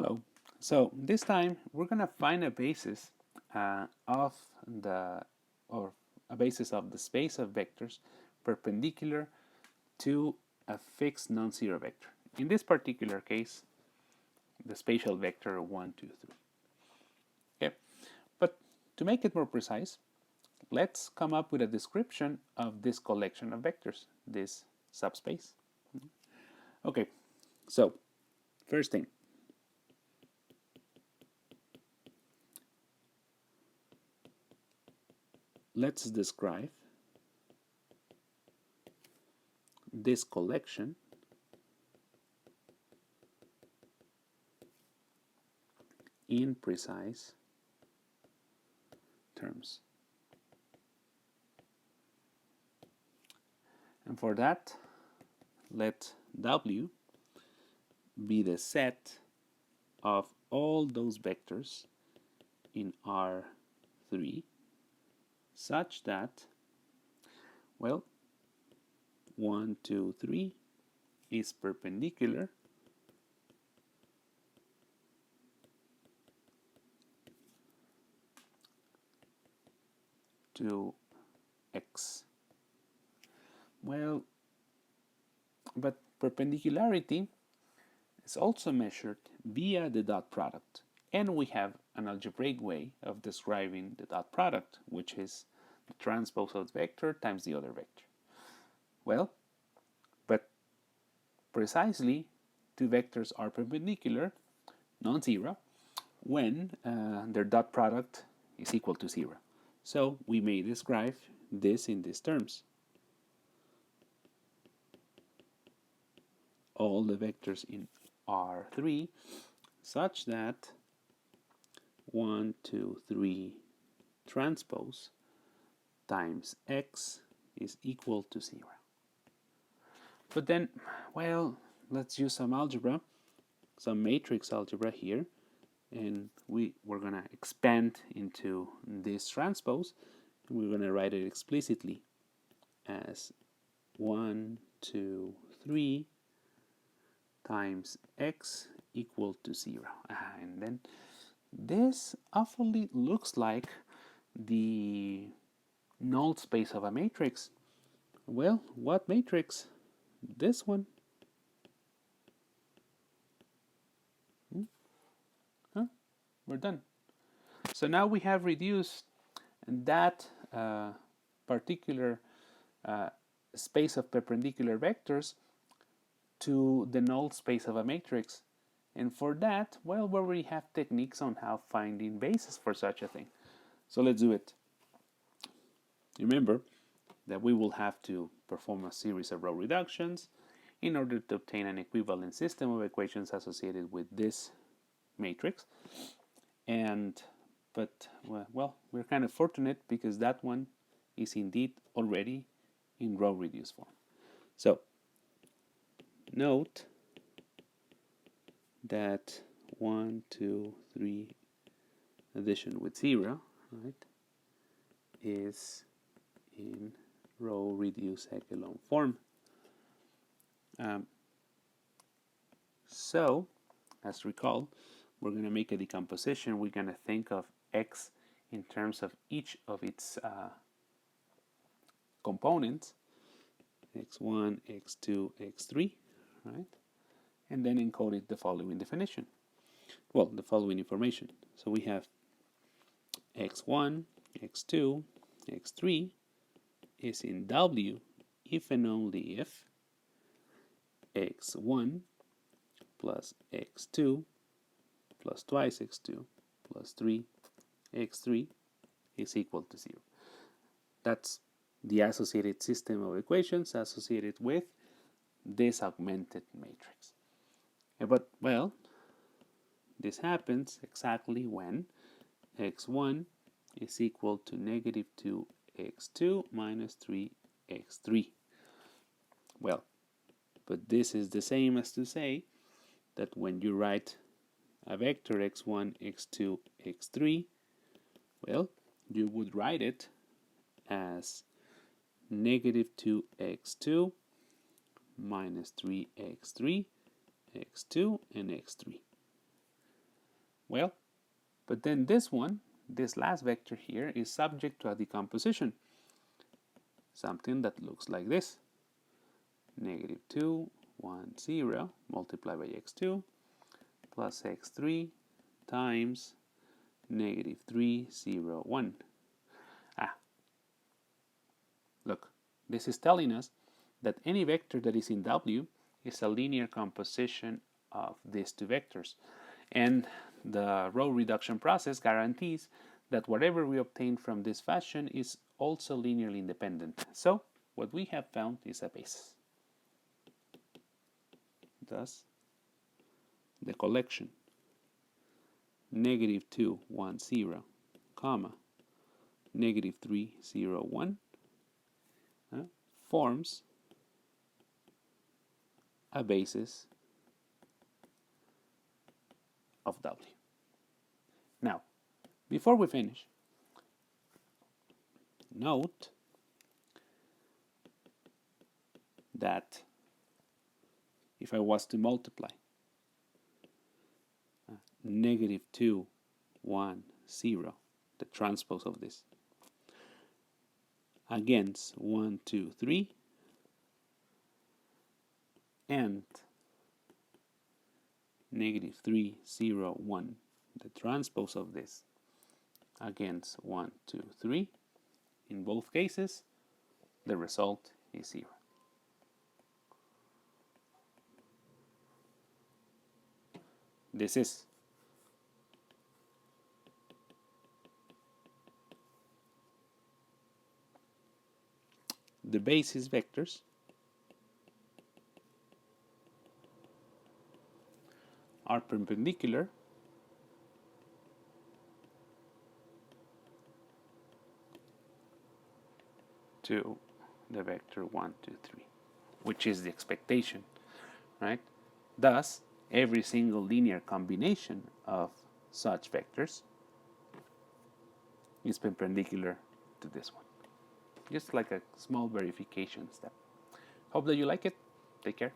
Hello. So this time we're going to find a basis of a basis of the space of vectors perpendicular to a fixed non-zero vector. In this particular case, the spatial vector 1, 2, 3. Okay, but to make it more precise, let's come up with a description of this collection of vectors, this subspace. Okay, so first thing. Let's describe this collection in precise terms. And for that, let W be the set of all those vectors in R3 such that, well, 1, 2, 3 is perpendicular to X. Well, but perpendicularity is also measured via the dot product. And we have an algebraic way of describing the dot product, which is the transpose of the vector times the other vector. Well, but precisely two vectors are perpendicular, non-zero, when their dot product is equal to 0. So we may describe this in these terms. All the vectors in R3 such that 1, 2, 3 transpose times X is equal to 0. But then, well, let's use some algebra, some matrix algebra here, and we're going to expand into this transpose, and we're going to write it explicitly as 1, 2, 3 times X equal to 0. And then this awfully looks like the null space of a matrix. Well, what matrix? This one. We're done. So now we have reduced that particular space of perpendicular vectors to the null space of a matrix. And for that, well, we already have techniques on how finding bases for such a thing. So let's do it. Remember that we will have to perform a series of row reductions in order to obtain an equivalent system of equations associated with this matrix. But well, we're kind of fortunate because that one is indeed already in row reduced form. So note that 1, 2, 3 addition with 0, right, is in row reduced echelon form. So, as recall, we're going to make a decomposition. We're going to think of X in terms of each of its components, x1, x2, x3, right? And then encode it the following definition. Well, the following information. So we have x1, x2, x3 is in W if and only if x1 plus x2 plus twice x2 plus 3 x3 is equal to 0. That's the associated system of equations associated with this augmented matrix. But, well, this happens exactly when x1 is equal to negative 2x2 minus 3x3. Well, but this is the same as to say that when you write a vector x1, x2, x3, well, you would write it as negative 2x2 minus 3x3, x2, and x3. Well, but then this one, this last vector here, is subject to a decomposition. Something that looks like this. Negative 2, 1, 0, multiplied by x2, plus x3 times negative 3, 0, 1. Look, this is telling us that any vector that is in W is a linear composition of these two vectors. And the row reduction process guarantees that whatever we obtain from this fashion is also linearly independent. So what we have found is a basis. Thus, the collection negative 2, 1, 0, comma, negative 3, 0, 1 forms a basis of W. Now, before we finish, note that if I was to multiply negative 2, 1, 0, the transpose of this, against 1, 2, 3, and negative 3, 0, 1, the transpose of this, against 1, 2, 3, in both cases, the result is 0. This is the basis vectors are perpendicular to the vector 1, 2, 3, which is the expectation, right? Thus, every single linear combination of such vectors is perpendicular to this one. Just like a small verification step. Hope that you like it. Take care.